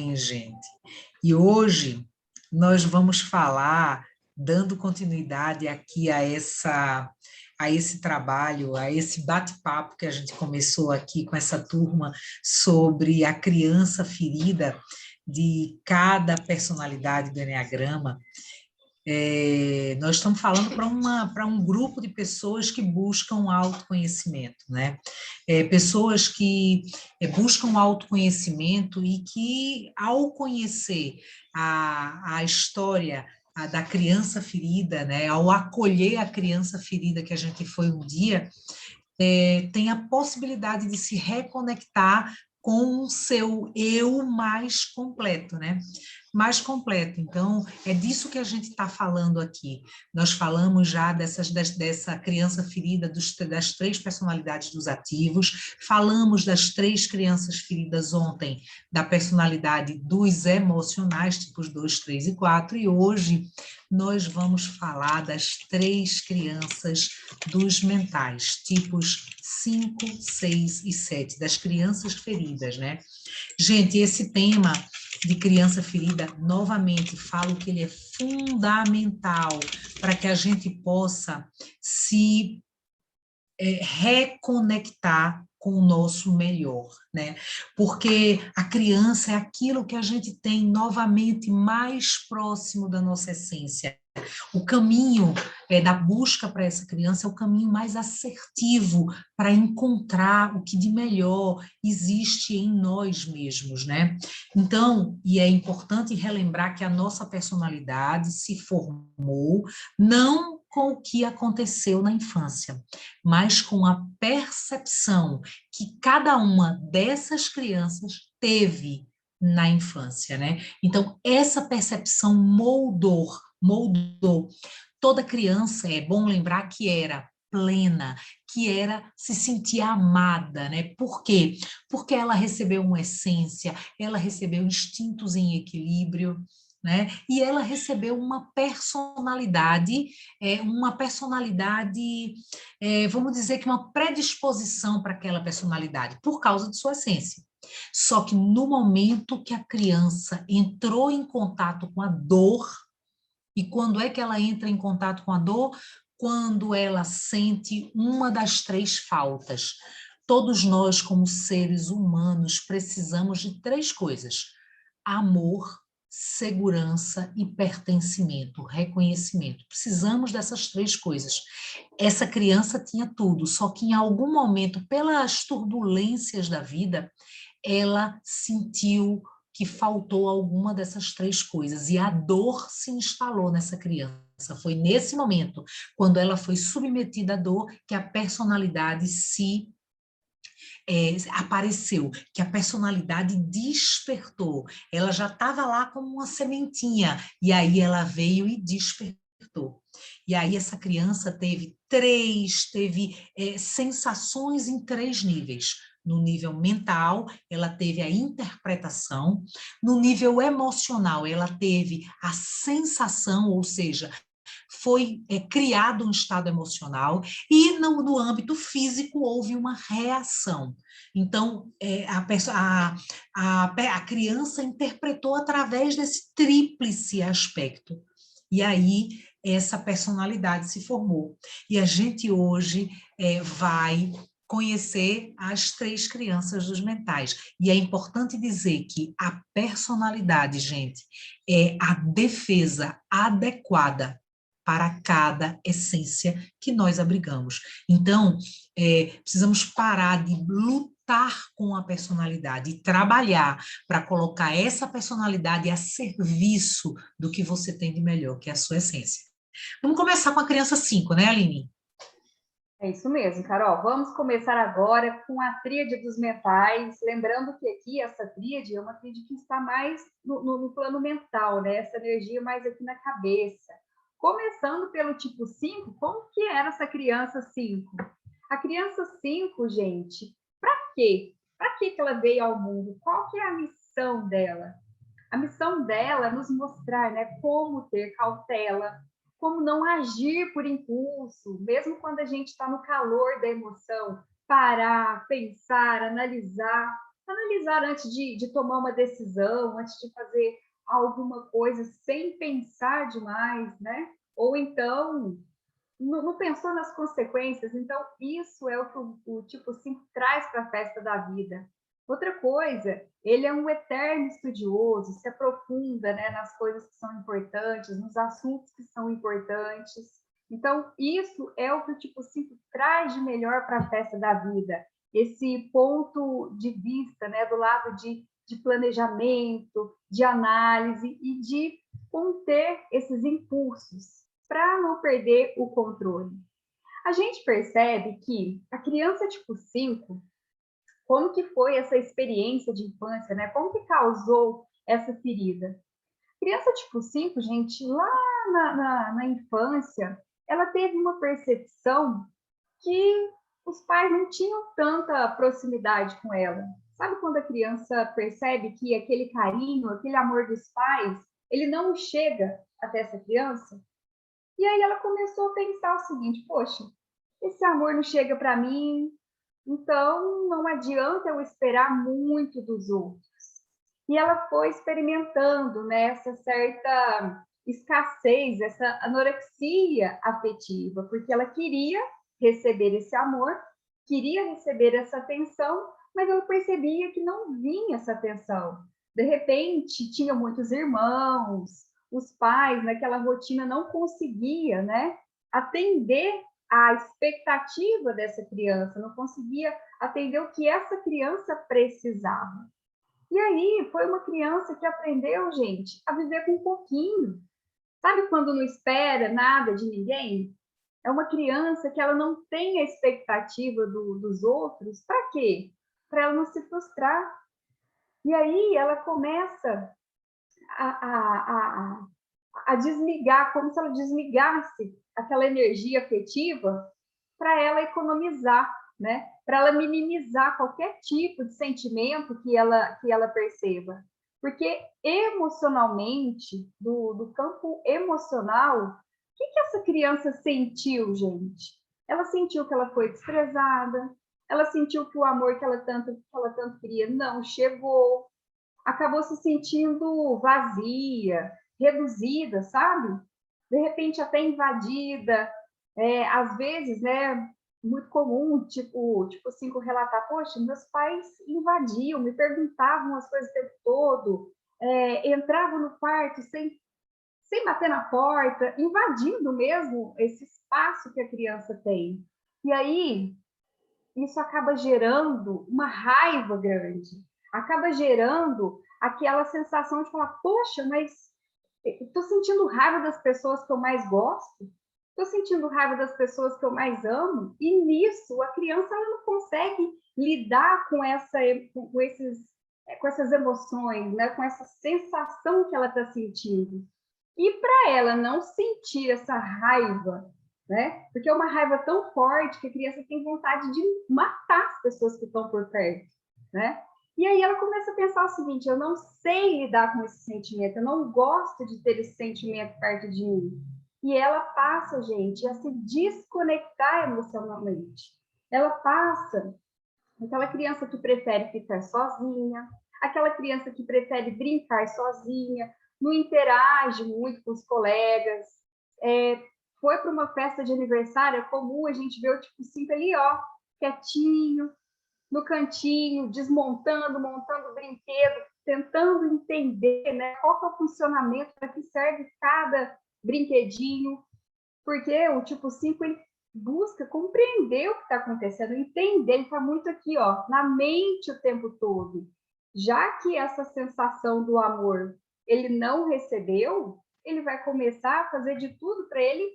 Gente. E hoje nós vamos falar, dando continuidade aqui a esse trabalho, a esse bate-papo que a gente começou aqui com essa turma sobre a criança ferida de cada personalidade do Enneagrama. Nós estamos falando para um grupo de pessoas que buscam autoconhecimento, né? Pessoas que buscam autoconhecimento e que, ao conhecer a história da criança ferida, né? Ao acolher a criança ferida que a gente foi um dia, tem a possibilidade de se reconectar com o seu eu mais completo, né? Mais completo. Então, é disso que a gente está falando aqui. Nós falamos já dessa criança ferida, das três personalidades dos ativos, falamos das três crianças feridas ontem, da personalidade dos emocionais, tipos 2, 3 e 4, e hoje nós vamos falar das três crianças dos mentais, tipos 5, 6 e 7, das crianças feridas, né? Gente, esse tema de criança ferida, novamente, falo que ele é fundamental para que a gente possa se reconectar com o nosso melhor, né? Porque a criança é aquilo que a gente tem novamente mais próximo da nossa essência. O caminho da busca para essa criança é o caminho mais assertivo para encontrar o que de melhor existe em nós mesmos, né? Então, e é importante relembrar que a nossa personalidade se formou não com o que aconteceu na infância, mas com a percepção que cada uma dessas crianças teve na infância, né? Então, essa percepção moldou. Toda criança, é bom lembrar que era plena, que era se sentir amada, né? Por quê? Porque ela recebeu uma essência, ela recebeu instintos em equilíbrio, né? E ela recebeu uma personalidade, vamos dizer que uma predisposição para aquela personalidade, por causa de sua essência. Só que no momento que a criança entrou em contato com a dor, e quando é que ela entra em contato com a dor? Quando ela sente uma das três faltas. Todos nós, como seres humanos, precisamos de três coisas: amor, segurança e pertencimento, reconhecimento. Precisamos dessas três coisas. Essa criança tinha tudo, só que em algum momento, pelas turbulências da vida, ela sentiu que faltou alguma dessas três coisas e a dor se instalou nessa criança. Foi nesse momento, quando ela foi submetida à dor, que a personalidade apareceu, que a personalidade despertou. Ela já estava lá como uma sementinha, e aí ela veio e despertou. E aí essa criança teve sensações em três níveis. No nível mental, ela teve a interpretação. No nível emocional, ela teve a sensação, ou seja, foi criado um estado emocional, e no âmbito físico houve uma reação. Então, a criança interpretou através desse tríplice aspecto. E aí, essa personalidade se formou. E a gente hoje vai conhecer as três crianças dos mentais. E é importante dizer que a personalidade, gente, é a defesa adequada para cada essência que nós abrigamos. Então, precisamos parar de lutar com a personalidade e trabalhar para colocar essa personalidade a serviço do que você tem de melhor, que é a sua essência. Vamos começar com a criança 5, né, Aline? É isso mesmo, Carol. Vamos começar agora com a tríade dos mentais. Lembrando que aqui essa tríade é uma tríade que está mais no plano mental, né? Essa energia mais aqui na cabeça. Começando pelo tipo 5, como que era essa criança 5? A criança 5, gente, para quê? Para que ela veio ao mundo? Qual que é a missão dela? A missão dela é nos mostrar, né, como ter cautela, como não agir por impulso, mesmo quando a gente está no calor da emoção, parar, pensar, analisar. analisar antes de tomar uma decisão, antes de fazer alguma coisa sem pensar demais, né? Ou então não pensou nas consequências. Então, isso é o que o tipo 5 traz para a festa da vida. Outra coisa, ele é um eterno estudioso, se aprofunda, né, nas coisas que são importantes, nos assuntos que são importantes. Então, isso é o que o tipo 5 traz de melhor para a festa da vida. Esse ponto de vista, né, do lado de planejamento, de análise e de conter esses impulsos para não perder o controle. A gente percebe que a criança tipo 5, como que foi essa experiência de infância, né? Como que causou essa ferida? Criança tipo 5, gente, lá na infância, ela teve uma percepção que os pais não tinham tanta proximidade com ela. Sabe quando a criança percebe que aquele carinho, aquele amor dos pais, ele não chega até essa criança? E aí ela começou a pensar o seguinte: poxa, esse amor não chega para mim, então não adianta eu esperar muito dos outros. E ela foi experimentando, né, essa certa escassez, essa anorexia afetiva, porque ela queria receber esse amor, queria receber essa atenção, mas ela percebia que não vinha essa atenção. De repente, tinha muitos irmãos, os pais naquela rotina não conseguia, né, atender a expectativa dessa criança, não conseguia atender o que essa criança precisava. E aí foi uma criança que aprendeu, gente, a viver com um pouquinho. Sabe quando não espera nada de ninguém? É uma criança que ela não tem a expectativa dos outros. Para quê? Para ela não se frustrar. E aí ela começa a, a, a, a desligar, como se ela desligasse aquela energia afetiva para ela economizar, né? Para ela minimizar qualquer tipo de sentimento que ela perceba. Porque emocionalmente, do campo emocional, o que essa criança sentiu, gente? Ela sentiu que ela foi desprezada, ela sentiu que o amor que ela tanto queria não chegou, acabou se sentindo vazia, reduzida, sabe? De repente até invadida. Às vezes, né, muito comum, tipo 5 relatar, poxa, meus pais invadiam, me perguntavam as coisas o tempo todo, entravam no quarto sem bater na porta, invadindo mesmo esse espaço que a criança tem. E aí, isso acaba gerando uma raiva grande, acaba gerando aquela sensação de falar, poxa, mas estou sentindo raiva das pessoas que eu mais gosto, estou sentindo raiva das pessoas que eu mais amo, e nisso a criança ela não consegue lidar com essas emoções, né? Com essa sensação que ela está sentindo. E para ela não sentir essa raiva, né? Porque é uma raiva tão forte que a criança tem vontade de matar as pessoas que estão por perto, né? E aí ela começa a pensar o seguinte: eu não sei lidar com esse sentimento, eu não gosto de ter esse sentimento perto de mim. E ela passa, gente, a se desconectar emocionalmente. Ela passa aquela criança que prefere ficar sozinha, aquela criança que prefere brincar sozinha, não interage muito com os colegas, foi para uma festa de aniversário, é comum a gente ver o tipo 5 ali, ó, quietinho, no cantinho, desmontando, montando brinquedo, tentando entender, né, qual é o funcionamento, para que serve cada brinquedinho, porque o tipo 5 ele busca compreender o que está acontecendo, entender, ele está muito aqui, ó, na mente o tempo todo. Já que essa sensação do amor ele não recebeu, ele vai começar a fazer de tudo para ele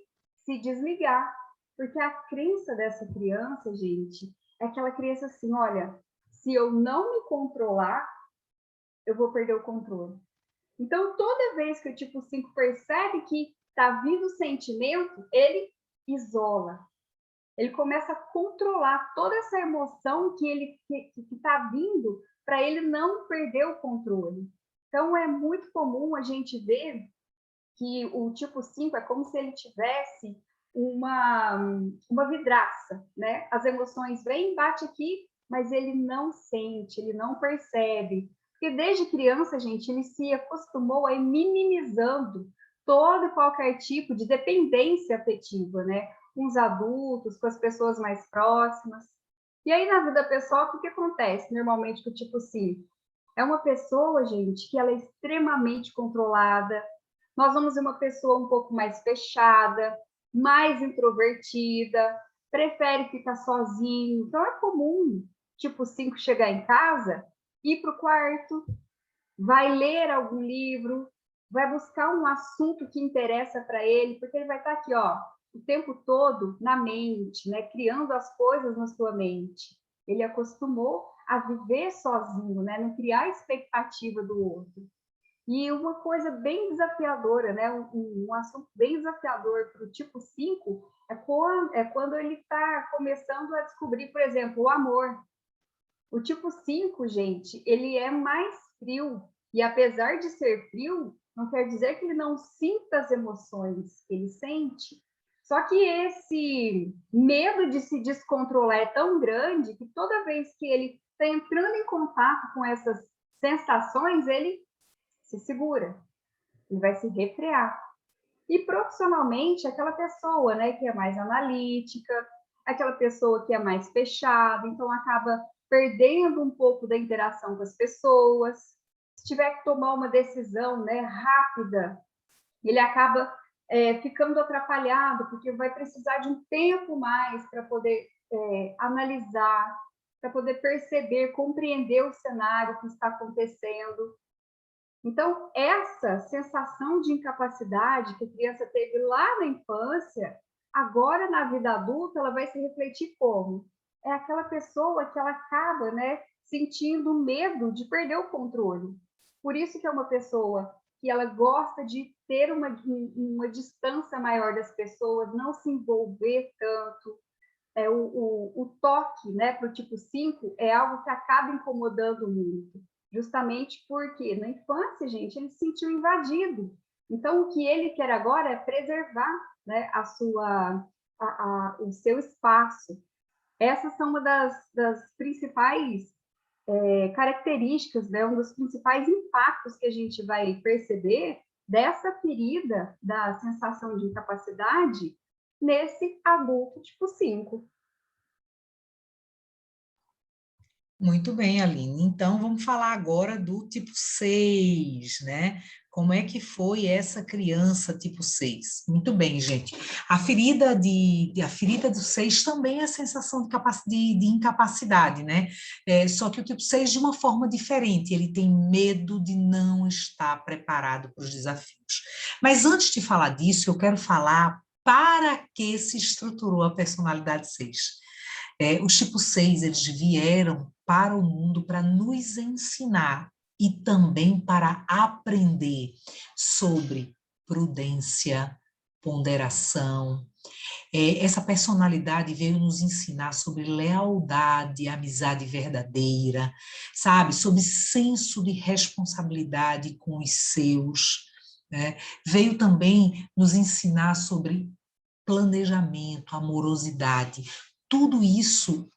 se desligar. Porque a crença dessa criança, gente, é aquela criança assim, olha, se eu não me controlar, eu vou perder o controle. Então, toda vez que o tipo 5 percebe que está vindo o sentimento, ele isola. Ele começa a controlar toda essa emoção que está vindo para ele não perder o controle. Então, é muito comum a gente ver que o tipo 5 é como se ele tivesse uma vidraça, né? As emoções vêm, bate aqui, mas ele não sente, ele não percebe. Porque desde criança, gente, ele se acostumou a ir minimizando todo e qualquer tipo de dependência afetiva, né? Com os adultos, com as pessoas mais próximas. E aí, na vida pessoal, o que acontece normalmente com o tipo 5? É uma pessoa, gente, que ela é extremamente controlada. Nós vamos ver uma pessoa um pouco mais fechada, mais introvertida, prefere ficar sozinho. Então, é comum, tipo 5, chegar em casa, ir para o quarto, vai ler algum livro, vai buscar um assunto que interessa para ele, porque ele vai estar aqui, ó, o tempo todo na mente, né, criando as coisas na sua mente. Ele acostumou a viver sozinho, né, não criar expectativa do outro. E uma coisa bem desafiadora, né, um assunto bem desafiador para o tipo 5 é quando ele está começando a descobrir, por exemplo, o amor. O tipo 5, gente, ele é mais frio. E apesar de ser frio, não quer dizer que ele não sinta as emoções, ele sente. Só que esse medo de se descontrolar é tão grande que toda vez que ele está entrando em contato com essas sensações, ele se segura, ele vai se refrear. E profissionalmente, aquela pessoa, né, que é mais analítica, aquela pessoa que é mais fechada, então acaba perdendo um pouco da interação com as pessoas. Se tiver que tomar uma decisão, né, rápida, ele acaba ficando atrapalhado, porque vai precisar de um tempo mais para poder analisar, para poder perceber, compreender o cenário que está acontecendo. Então, essa sensação de incapacidade que a criança teve lá na infância, agora na vida adulta, ela vai se refletir como? É aquela pessoa que ela acaba, né, sentindo medo de perder o controle. Por isso que é uma pessoa que ela gosta de ter uma distância maior das pessoas, não se envolver tanto. O toque, né, para o tipo 5 é algo que acaba incomodando muito, justamente porque na infância, gente, ele se sentiu invadido. Então, o que ele quer agora é preservar, né, o seu espaço. Essas são uma das principais características, né, um dos principais impactos que a gente vai perceber dessa ferida da sensação de incapacidade nesse adulto tipo 5. Muito bem, Aline. Então, vamos falar agora do tipo 6, né? Como é que foi essa criança tipo 6? Muito bem, gente. A ferida do 6 também é a sensação de incapacidade, né? Só que o tipo 6 de uma forma diferente, ele tem medo de não estar preparado para os desafios. Mas antes de falar disso, eu quero falar para que se estruturou a personalidade 6. Os tipo 6, eles vieram para o mundo para nos ensinar e também para aprender sobre prudência, ponderação. Essa personalidade veio nos ensinar sobre lealdade, amizade verdadeira, sabe? Sobre senso de responsabilidade com os seus, né? Veio também nos ensinar sobre planejamento, amorosidade. Tudo isso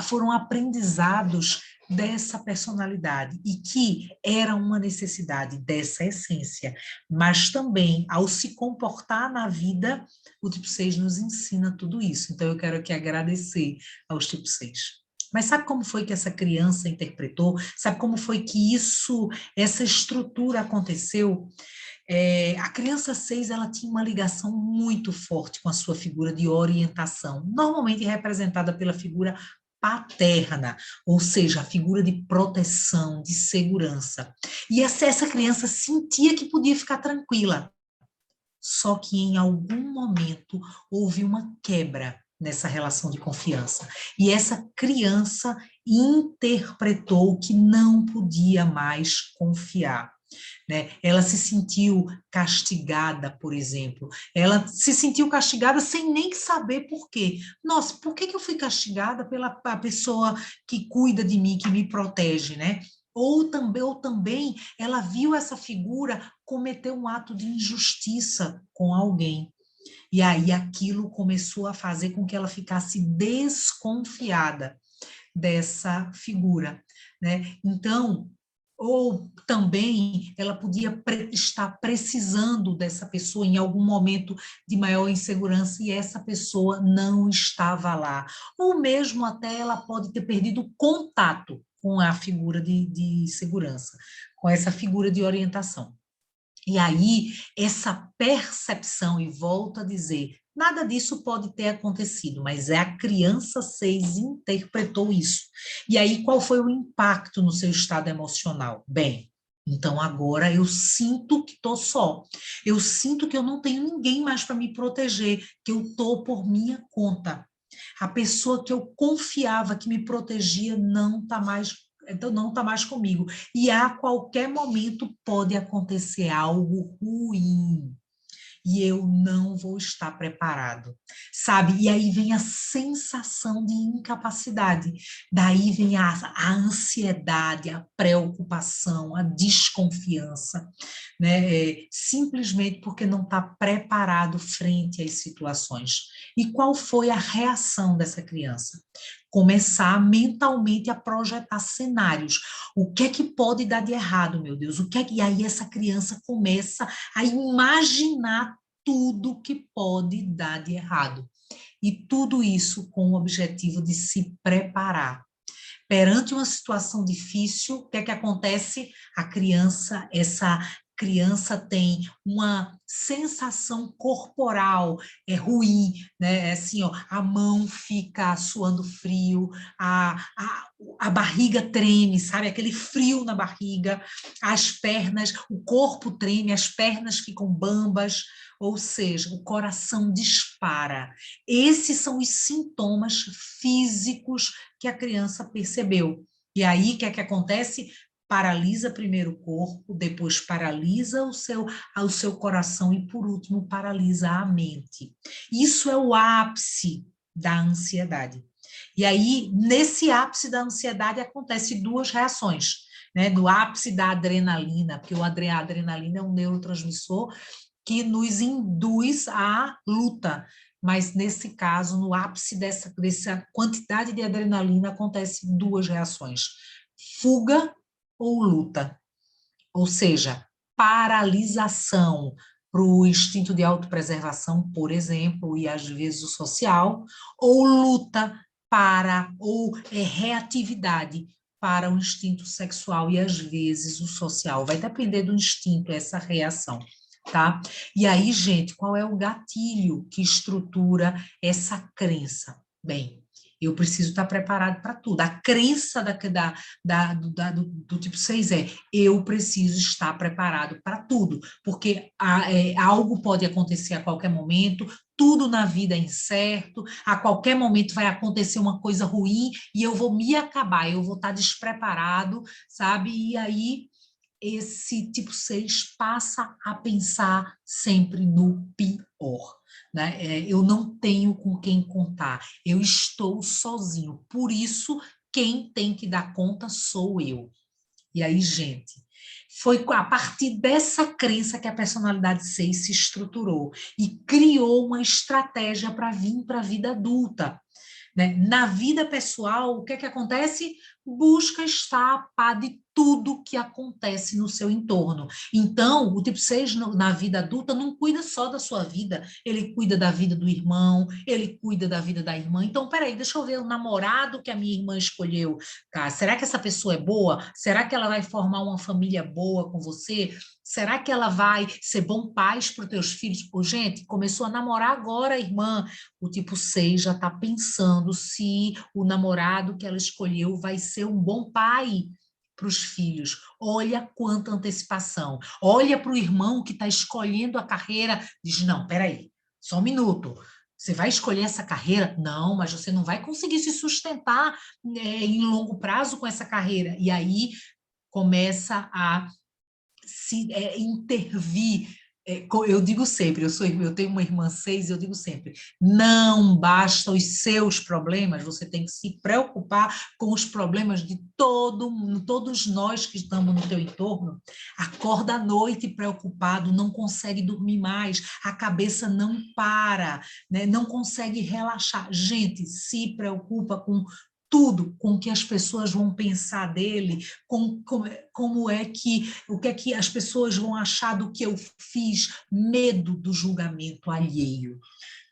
foram aprendizados dessa personalidade e que era uma necessidade dessa essência, mas também, ao se comportar na vida, o tipo 6 nos ensina tudo isso. Então, eu quero aqui agradecer aos tipo 6. Mas sabe como foi que essa criança interpretou? Sabe como foi que essa estrutura aconteceu? A criança 6, ela tinha uma ligação muito forte com a sua figura de orientação, normalmente representada pela figura paterna, ou seja, a figura de proteção, de segurança. E essa criança sentia que podia ficar tranquila, só que em algum momento houve uma quebra nessa relação de confiança. E essa criança interpretou que não podia mais confiar, né? Ela se sentiu castigada, por exemplo. Ela se sentiu castigada sem nem saber por quê. Nossa, por que eu fui castigada pela pessoa que cuida de mim, que me protege, né? Ou também ela viu essa figura cometer um ato de injustiça com alguém. E aí aquilo começou a fazer com que ela ficasse desconfiada dessa figura, né? Então, ou também ela podia estar precisando dessa pessoa em algum momento de maior insegurança e essa pessoa não estava lá. Ou mesmo até ela pode ter perdido contato com a figura de segurança, com essa figura de orientação. E aí, essa percepção, e volto a dizer, nada disso pode ter acontecido, mas é a criança 6 interpretou isso. E aí, qual foi o impacto no seu estado emocional? Bem, então agora eu sinto que estou só. Eu sinto que eu não tenho ninguém mais para me proteger, que eu estou por minha conta. A pessoa que eu confiava que me protegia não está mais, então não está mais comigo. E a qualquer momento pode acontecer algo ruim e eu não vou estar preparado, sabe? E aí vem a sensação de incapacidade, daí vem a ansiedade, a preocupação, a desconfiança, né? Simplesmente porque não está preparado frente às situações. E qual foi a reação dessa criança? Começar mentalmente a projetar cenários. O que é que pode dar de errado, meu Deus? O que é que... E aí essa criança começa a imaginar tudo que pode dar de errado. E tudo isso com o objetivo de se preparar. Perante uma situação difícil, o que é que acontece? Essa criança tem uma sensação corporal ruim, né? Assim, ó, a mão fica suando frio, a barriga treme, sabe? Aquele frio na barriga, as pernas, o corpo treme, as pernas ficam bambas, ou seja, o coração dispara. Esses são os sintomas físicos que a criança percebeu. E aí, o que é que acontece? Paralisa primeiro o corpo, depois paralisa o seu coração e, por último, paralisa a mente. Isso é o ápice da ansiedade. E aí, nesse ápice da ansiedade, acontecem duas reações, né? No ápice da adrenalina, porque a adrenalina é um neurotransmissor que nos induz à luta, mas nesse caso, no ápice dessa quantidade de adrenalina, acontecem duas reações: fuga ou luta, ou seja, paralisação para o instinto de autopreservação, por exemplo, e às vezes o social, ou luta ou reatividade para o instinto sexual e às vezes o social. Vai depender do instinto essa reação. Tá? E aí, gente, qual é o gatilho que estrutura essa crença? Bem, eu preciso estar preparado para tudo. A crença do tipo 6 é: eu preciso estar preparado para tudo, porque algo pode acontecer a qualquer momento, tudo na vida é incerto, a qualquer momento vai acontecer uma coisa ruim e eu vou me acabar, eu vou estar despreparado, sabe? E aí esse tipo 6 passa a pensar sempre no pior, né? Eu não tenho com quem contar, eu estou sozinho, por isso quem tem que dar conta sou eu. E aí, gente, foi a partir dessa crença que a personalidade 6 se estruturou e criou uma estratégia para vir para a vida adulta. Né? Na vida pessoal, o que é que acontece? Busca estar a par de tudo que acontece no seu entorno. Então, o tipo 6 na vida adulta não cuida só da sua vida, ele cuida da vida do irmão, ele cuida da vida da irmã. Então, peraí, deixa eu ver o namorado que a minha irmã escolheu. Cara, será que essa pessoa é boa? Será que ela vai formar uma família boa com você? Será que ela vai ser bom pai para os teus filhos? Pô, gente, começou a namorar agora a irmã. O tipo 6 já está pensando se o namorado que ela escolheu vai ser um bom pai para os filhos. Olha quanta antecipação. Olha para o irmão que está escolhendo a carreira, diz: não, peraí, só um minuto. Você vai escolher essa carreira? Não, mas você não vai conseguir se sustentar em longo prazo com essa carreira. E aí começa a se intervir Eu digo sempre, eu tenho uma irmã 6, eu digo sempre, não basta os seus problemas, você tem que se preocupar com os problemas de todo mundo, todos nós que estamos no teu entorno. Acorda à noite preocupado, não consegue dormir mais, a cabeça não para, né? Não consegue relaxar. Gente, se preocupa com tudo, com o que as pessoas vão pensar dele, como é que, o que é que as pessoas vão achar do que eu fiz, medo do julgamento alheio.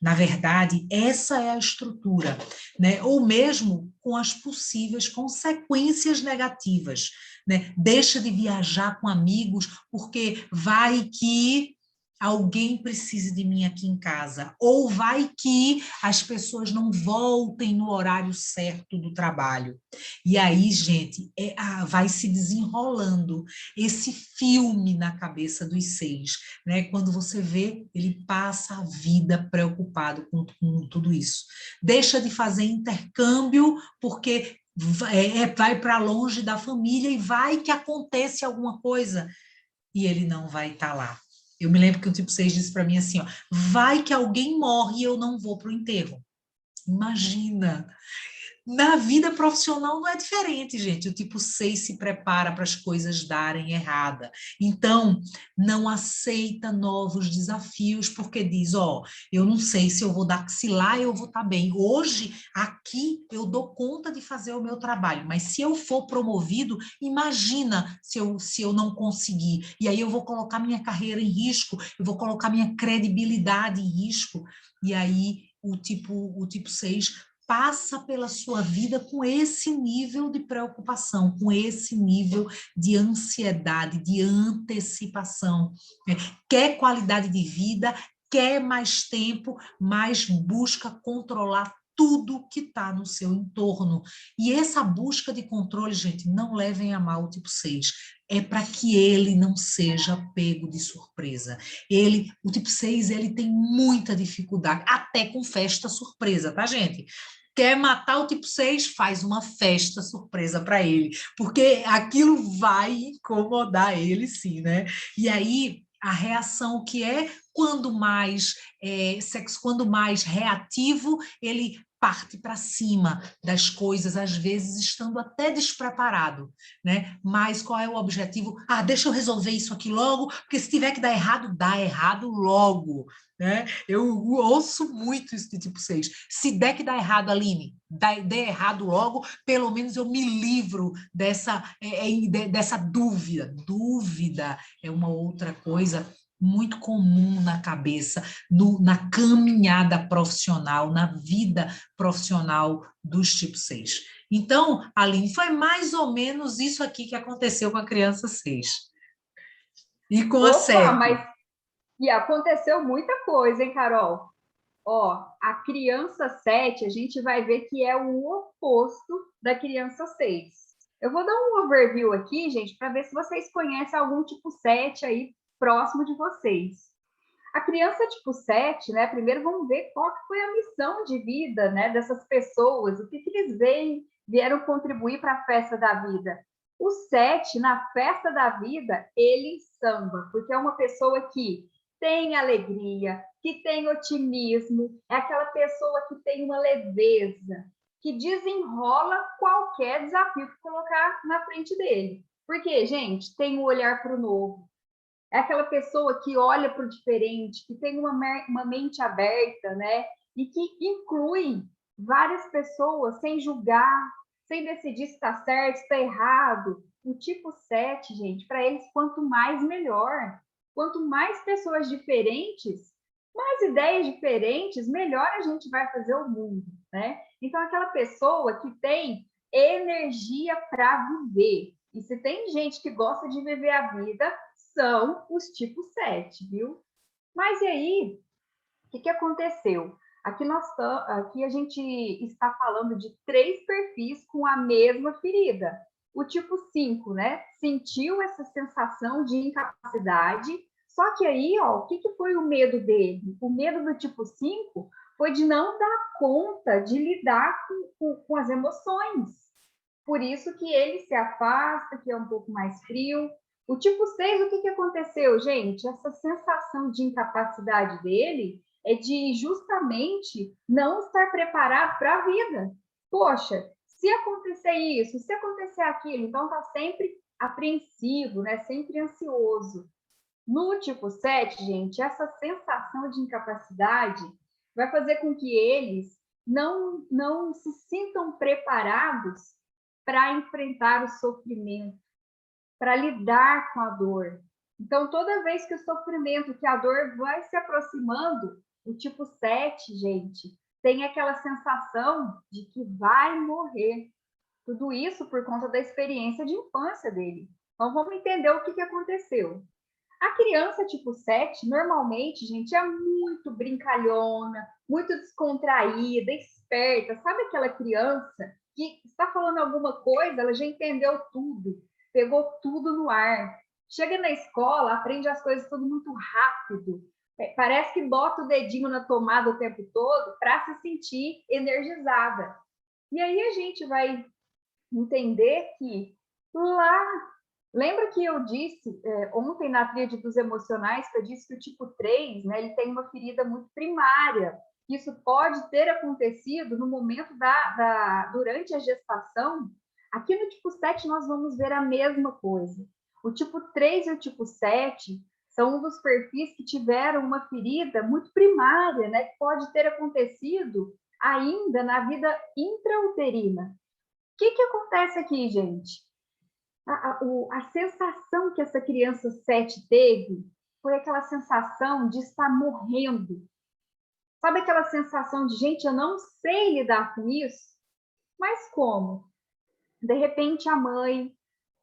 Na verdade, essa é a estrutura, né? Ou mesmo com as possíveis consequências negativas, né? Deixa de viajar com amigos, porque vai que alguém precise de mim aqui em casa, ou vai que as pessoas não voltem no horário certo do trabalho. E aí, gente, vai se desenrolando esse filme na cabeça dos 6, né? Quando você vê, ele passa a vida preocupado com tudo isso. Deixa de fazer intercâmbio porque vai para longe da família e vai que acontece alguma coisa e ele não vai estar lá. Eu me lembro que o tipo 6 disse para mim assim, ó, vai que alguém morre e eu não vou para o enterro. Imagina, na vida profissional não é diferente, gente. O tipo 6 se prepara para as coisas darem errada. Então, não aceita novos desafios, porque diz, ó, eu não sei se eu vou dar se lá eu vou estar bem. Hoje, aqui, eu dou conta de fazer o meu trabalho, mas se eu for promovido, imagina se eu não conseguir. E aí eu vou colocar minha carreira em risco, eu vou colocar minha credibilidade em risco. E aí o tipo 6 passa pela sua vida com esse nível de preocupação, com esse nível de ansiedade, de antecipação. Né? Quer qualidade de vida, quer mais tempo, mas busca controlar tudo que está no seu entorno. E essa busca de controle, gente, não levem a mal o tipo 6. É para que ele não seja pego de surpresa. O tipo 6, ele tem muita dificuldade, até com festa surpresa, tá, gente? Quer matar o tipo 6, faz uma festa surpresa para ele, porque aquilo vai incomodar ele, sim, né? E aí a reação que é quando mais reativo, ele parte para cima das coisas, às vezes estando até despreparado, né? Mas qual é o objetivo? Ah, deixa eu resolver isso aqui logo, porque se tiver que dar errado, dá errado logo, né? Eu ouço muito isso de tipo 6. Se der que dá errado, Aline, dê errado logo, pelo menos eu me livro dessa dúvida. Dúvida é uma outra coisa muito comum na cabeça, na caminhada profissional, na vida profissional dos tipo 6. Então, Aline, foi mais ou menos isso aqui que aconteceu com a criança 6. E com a Opa, 7. mas e aconteceu muita coisa, hein, Carol? Ó, a criança 7, a gente vai ver que é o oposto da criança 6. Eu vou dar um overview aqui, gente, para ver se vocês conhecem algum tipo 7 aí próximo de vocês. A criança tipo 7, né? Primeiro vamos ver qual que foi a missão de vida, né, dessas pessoas, o que eles vieram contribuir para a festa da vida. O 7, na festa da vida, ele samba, porque é uma pessoa que tem alegria, que tem otimismo, é aquela pessoa que tem uma leveza, que desenrola qualquer desafio que colocar na frente dele. Porque, gente, tem o olhar para o novo, é aquela pessoa que olha para o diferente, que tem uma mente aberta, né? E que inclui várias pessoas sem julgar, sem decidir se está certo, se está errado. O tipo 7, gente, para eles, quanto mais, melhor. Quanto mais pessoas diferentes, mais ideias diferentes, melhor a gente vai fazer o mundo, né? Então, aquela pessoa que tem energia para viver. E se tem gente que gosta de viver a vida, são os tipo 7, viu? Mas e aí, o que aconteceu? Aqui a gente está falando de 3 perfis com a mesma ferida. O tipo 5, né? Sentiu essa sensação de incapacidade, só que aí, ó, o que foi o medo dele? O medo do tipo 5 foi de não dar conta de lidar com as emoções. Por isso que ele se afasta, que é um pouco mais frio. O tipo 6, o que aconteceu, gente? Essa sensação de incapacidade dele é de justamente não estar preparado para a vida. Poxa, se acontecer isso, se acontecer aquilo, então está sempre apreensivo, né? Sempre ansioso. No tipo 7, gente, essa sensação de incapacidade vai fazer com que eles não se sintam preparados para enfrentar o sofrimento, para lidar com a dor. Então, toda vez que o sofrimento, que a dor vai se aproximando, o tipo 7, gente, tem aquela sensação de que vai morrer. Tudo isso por conta da experiência de infância dele. Então, vamos entender o que aconteceu. A criança tipo 7, normalmente, gente, é muito brincalhona, muito descontraída, esperta. Sabe aquela criança que está falando alguma coisa, ela já entendeu tudo, pegou tudo no ar. Chega na escola, aprende as coisas tudo muito rápido. Parece que bota o dedinho na tomada o tempo todo para se sentir energizada. E aí a gente vai entender que lá... Lembra que eu disse ontem na tríade dos emocionais, que eu disse que o tipo 3, né, ele tem uma ferida muito primária. Isso pode ter acontecido no momento durante a gestação. Aqui no tipo 7 nós vamos ver a mesma coisa. O tipo 3 e o tipo 7 são um dos perfis que tiveram uma ferida muito primária, né, que pode ter acontecido ainda na vida intrauterina. O que acontece aqui, gente? A sensação que essa criança 7 teve foi aquela sensação de estar morrendo. Sabe aquela sensação de, gente, eu não sei lidar com isso? Mas como? De repente a mãe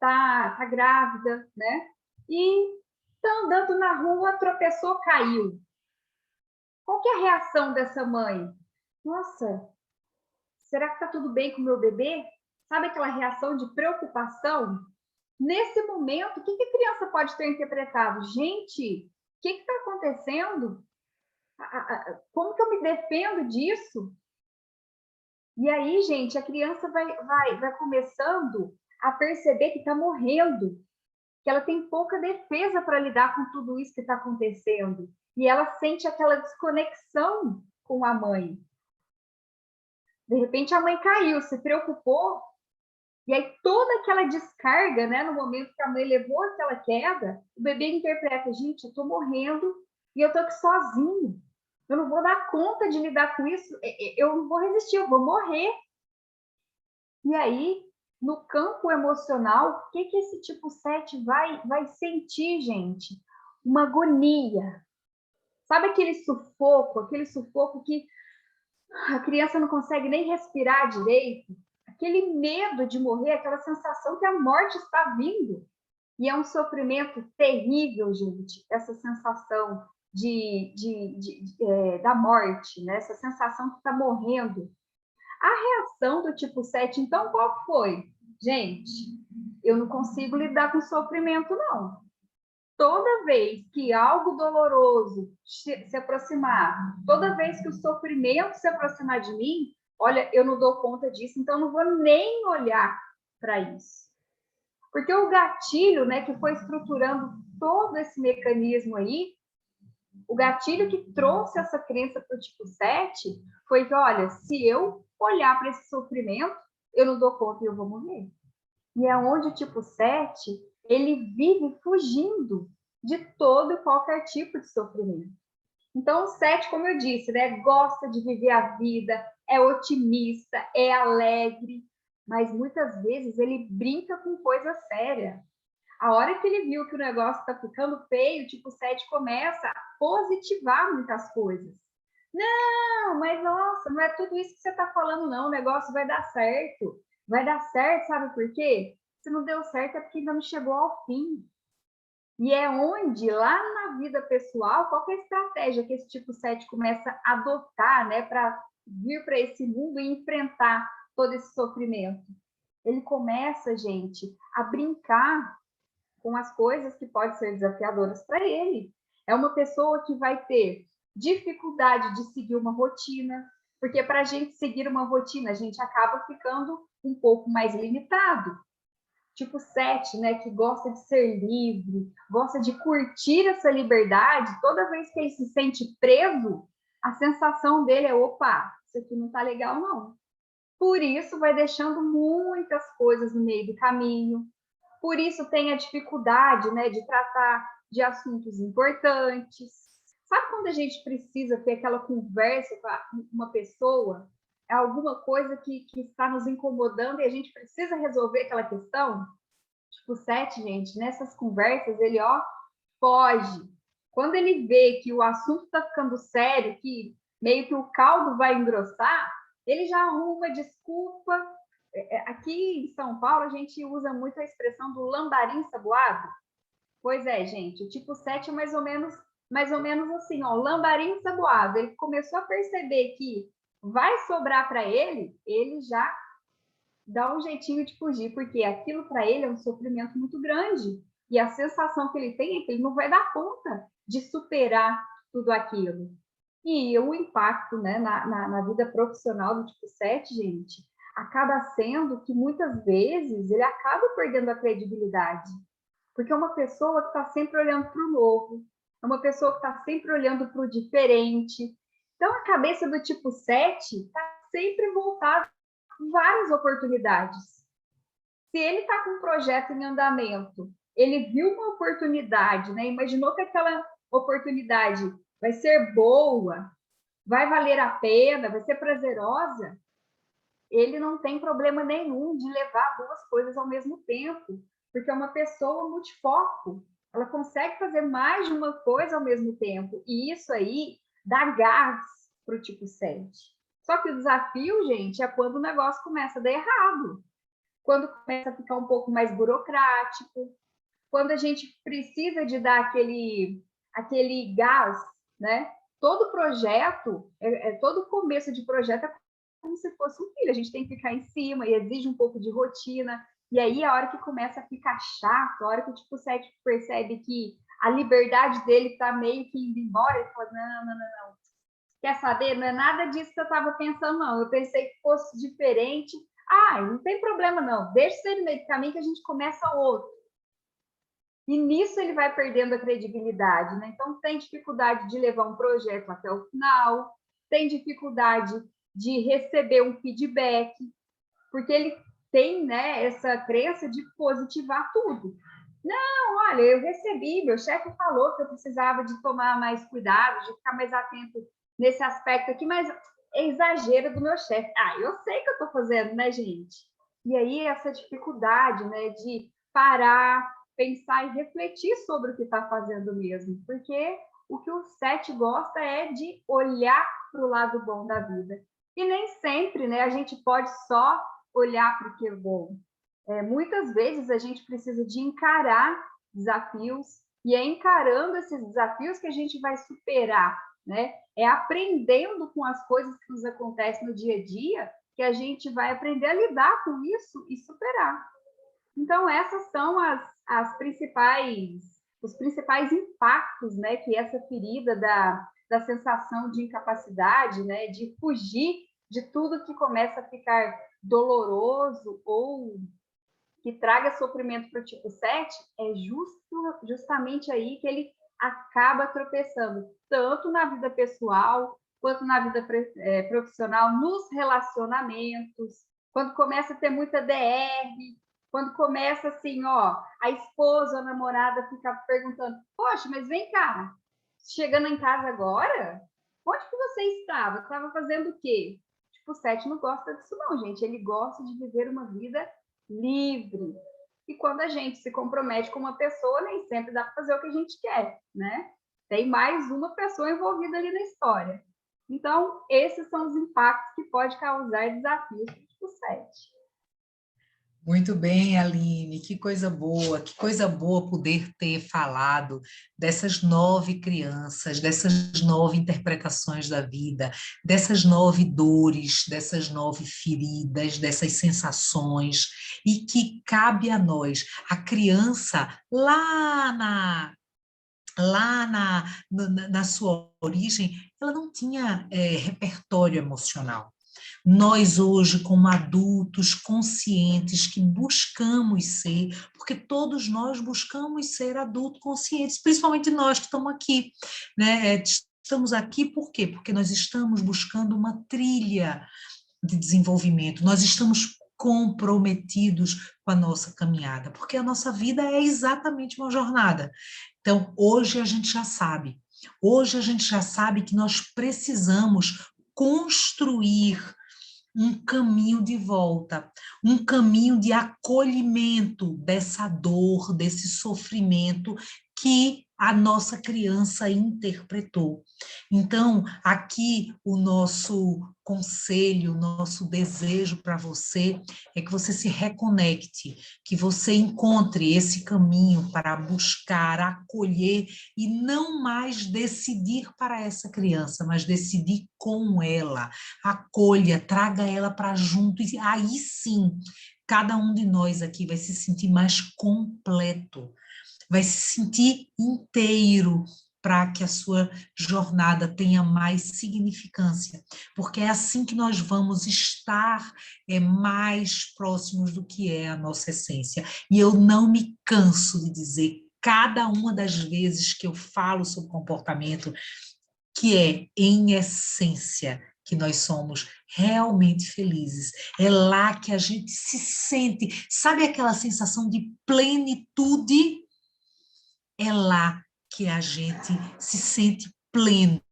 tá grávida, né? E tá andando na rua, tropeçou, caiu. Qual que é a reação dessa mãe? Nossa, será que tá tudo bem com o meu bebê? Sabe aquela reação de preocupação? Nesse momento, o que a criança pode ter interpretado? Gente, o que está acontecendo? Como que eu me defendo disso? E aí, gente, a criança vai começando a perceber que está morrendo, que ela tem pouca defesa para lidar com tudo isso que está acontecendo. E ela sente aquela desconexão com a mãe. De repente, a mãe caiu, se preocupou. E aí, toda aquela descarga, né, no momento que a mãe levou aquela queda, o bebê interpreta, gente, eu estou morrendo e eu estou aqui sozinho. Eu não vou dar conta de lidar com isso, eu não vou resistir, eu vou morrer. E aí, no campo emocional, o que esse tipo 7 vai sentir, gente? Uma agonia. Sabe aquele sufoco que a criança não consegue nem respirar direito? Aquele medo de morrer, aquela sensação que a morte está vindo. E é um sofrimento terrível, gente, essa sensação da morte, né? Essa sensação que está morrendo. A reação do tipo 7, então, qual foi? Gente, eu não consigo lidar com sofrimento, não. Toda vez que algo doloroso se aproximar, toda vez que o sofrimento se aproximar de mim, olha, eu não dou conta disso, então não vou nem olhar para isso. Porque o gatilho, né, que foi estruturando todo esse mecanismo aí, o gatilho que trouxe essa crença para o tipo 7 foi que, olha, se eu olhar para esse sofrimento, eu não dou conta e eu vou morrer. E é onde o tipo 7, ele vive fugindo de todo e qualquer tipo de sofrimento. Então, o 7, como eu disse, né, gosta de viver a vida, é otimista, é alegre, mas muitas vezes ele brinca com coisa séria. A hora que ele viu que o negócio está ficando feio, o tipo 7 começa a positivar muitas coisas. Não, mas nossa, não é tudo isso que você está falando, não. O negócio vai dar certo. Vai dar certo, sabe por quê? Se não deu certo é porque ainda não chegou ao fim. E é onde, lá na vida pessoal, qual é a estratégia que esse tipo 7 começa a adotar, né, para vir para esse mundo e enfrentar todo esse sofrimento? Ele começa, gente, a brincar com as coisas que podem ser desafiadoras para ele. É uma pessoa que vai ter dificuldade de seguir uma rotina, porque para a gente seguir uma rotina, a gente acaba ficando um pouco mais limitado. tipo 7, né, que gosta de ser livre, gosta de curtir essa liberdade, toda vez que ele se sente preso, a sensação dele é, opa, isso aqui não tá legal, não. Por isso, vai deixando muitas coisas no meio do caminho. Por isso, tem a dificuldade, né, de tratar de assuntos importantes. Sabe quando a gente precisa ter aquela conversa com uma pessoa? É alguma coisa que está nos incomodando e a gente precisa resolver aquela questão? Tipo, 7, gente, nessas conversas, ele, ó, foge. Quando ele vê que o assunto está ficando sério, que meio que o caldo vai engrossar, ele já arruma desculpa. Aqui em São Paulo, a gente usa muito a expressão do lambarim saboado. Pois é, gente, o tipo 7 é mais ou menos assim, ó, lambarim saboado. Ele começou a perceber que vai sobrar para ele, ele já dá um jeitinho de fugir, porque aquilo para ele é um sofrimento muito grande. E a sensação que ele tem é que ele não vai dar conta de superar tudo aquilo. E o impacto, né, na vida profissional do tipo 7, gente, acaba sendo que muitas vezes ele acaba perdendo a credibilidade. Porque é uma pessoa que está sempre olhando para o novo, é uma pessoa que está sempre olhando para o diferente. Então, a cabeça do tipo 7 está sempre voltada a várias oportunidades. Se ele está com um projeto em andamento, ele viu uma oportunidade, né? Imaginou que aquela oportunidade vai ser boa, vai valer a pena, vai ser prazerosa, ele não tem problema nenhum de levar duas coisas ao mesmo tempo, porque é uma pessoa multifoco, ela consegue fazer mais de uma coisa ao mesmo tempo, e isso aí dá gás para o tipo 7. Só que o desafio, gente, é quando o negócio começa a dar errado, quando começa a ficar um pouco mais burocrático, quando a gente precisa de dar aquele gás, né? Todo projeto, todo começo de projeto é como se fosse um filho, a gente tem que ficar em cima e exige um pouco de rotina, e aí a hora que começa a ficar chato, a hora que o tipo 7 percebe que a liberdade dele está meio que indo embora, ele fala, não, quer saber? Não é nada disso que eu estava pensando, não, eu pensei que fosse diferente, não tem problema não, deixa isso aí no meio do caminho que a gente começa outro. E nisso ele vai perdendo a credibilidade, né? Então, tem dificuldade de levar um projeto até o final, tem dificuldade de receber um feedback, porque ele tem, né, essa crença de positivar tudo. Não, olha, eu recebi, meu chefe falou que eu precisava de tomar mais cuidado, de ficar mais atento nesse aspecto aqui, mas é exagero do meu chefe. Eu sei que eu estou fazendo, né, gente? E aí essa dificuldade, né, de parar, pensar e refletir sobre o que está fazendo mesmo, porque o que o 7 gosta é de olhar para o lado bom da vida. E nem sempre, né, a gente pode só olhar para o que é bom. Muitas vezes a gente precisa de encarar desafios, e é encarando esses desafios que a gente vai superar, né? É aprendendo com as coisas que nos acontecem no dia a dia que a gente vai aprender a lidar com isso e superar. Então, essas são os principais impactos, né, que essa ferida da sensação de incapacidade, né, de fugir de tudo que começa a ficar doloroso ou que traga sofrimento para o tipo 7, é justamente aí que ele acaba tropeçando, tanto na vida pessoal, quanto na vida profissional, nos relacionamentos, quando começa a ter muita DR, quando começa assim, ó, a esposa ou a namorada fica perguntando, poxa, mas vem cá, chegando em casa agora? Onde que você estava? Estava fazendo o quê? Tipo, o 7 não gosta disso não, gente. Ele gosta de viver uma vida livre. E quando a gente se compromete com uma pessoa, nem sempre dá para fazer o que a gente quer, né? Tem mais uma pessoa envolvida ali na história. Então, esses são os impactos que pode causar desafios para o tipo 7. Muito bem, Aline, que coisa boa poder ter falado dessas 9 crianças, dessas 9 interpretações da vida, dessas 9 dores, dessas 9 feridas, dessas sensações, e que cabe a nós, a criança lá na sua origem, ela não tinha repertório emocional. Nós hoje, como adultos conscientes que buscamos ser, porque todos nós buscamos ser adultos conscientes, principalmente nós que estamos aqui, né? Estamos aqui por quê? Porque nós estamos buscando uma trilha de desenvolvimento, nós estamos comprometidos com a nossa caminhada, porque a nossa vida é exatamente uma jornada. Então, hoje a gente já sabe que nós precisamos construir um caminho de volta, um caminho de acolhimento dessa dor, desse sofrimento que a nossa criança interpretou. Então, aqui o nosso conselho, o nosso desejo para você é que você se reconecte, que você encontre esse caminho para buscar, acolher e não mais decidir para essa criança, mas decidir com ela. Acolha, traga ela para junto, e aí sim, cada um de nós aqui vai se sentir mais completo, vai se sentir inteiro, para que a sua jornada tenha mais significância, porque é assim que nós vamos estar mais próximos do que é a nossa essência. E eu não me canso de dizer, cada uma das vezes que eu falo sobre comportamento, que é, em essência, que nós somos realmente felizes. É lá que a gente se sente, sabe aquela sensação de plenitude? É lá que a gente se sente pleno,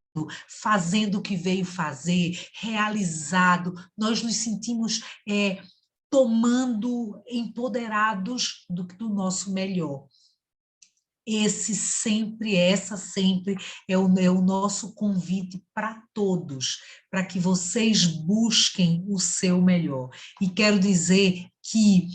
fazendo o que veio fazer, realizado, nós nos sentimos tomando, empoderados do nosso melhor. Essa sempre é o nosso convite para todos, para que vocês busquem o seu melhor. E quero dizer que